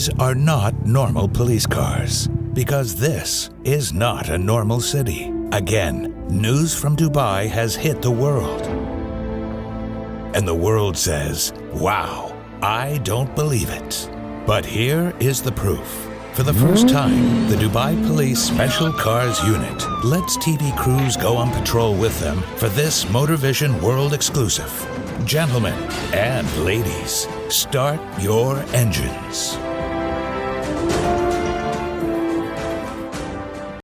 These are not normal police cars, because this is not a normal city. Again, news from Dubai has hit the world. And the world says, wow, I don't believe it. But here is the proof. For the first time, the Dubai Police Special Cars Unit lets TV crews go on patrol with them for this MotorVision World exclusive. Gentlemen and ladies, start your engines.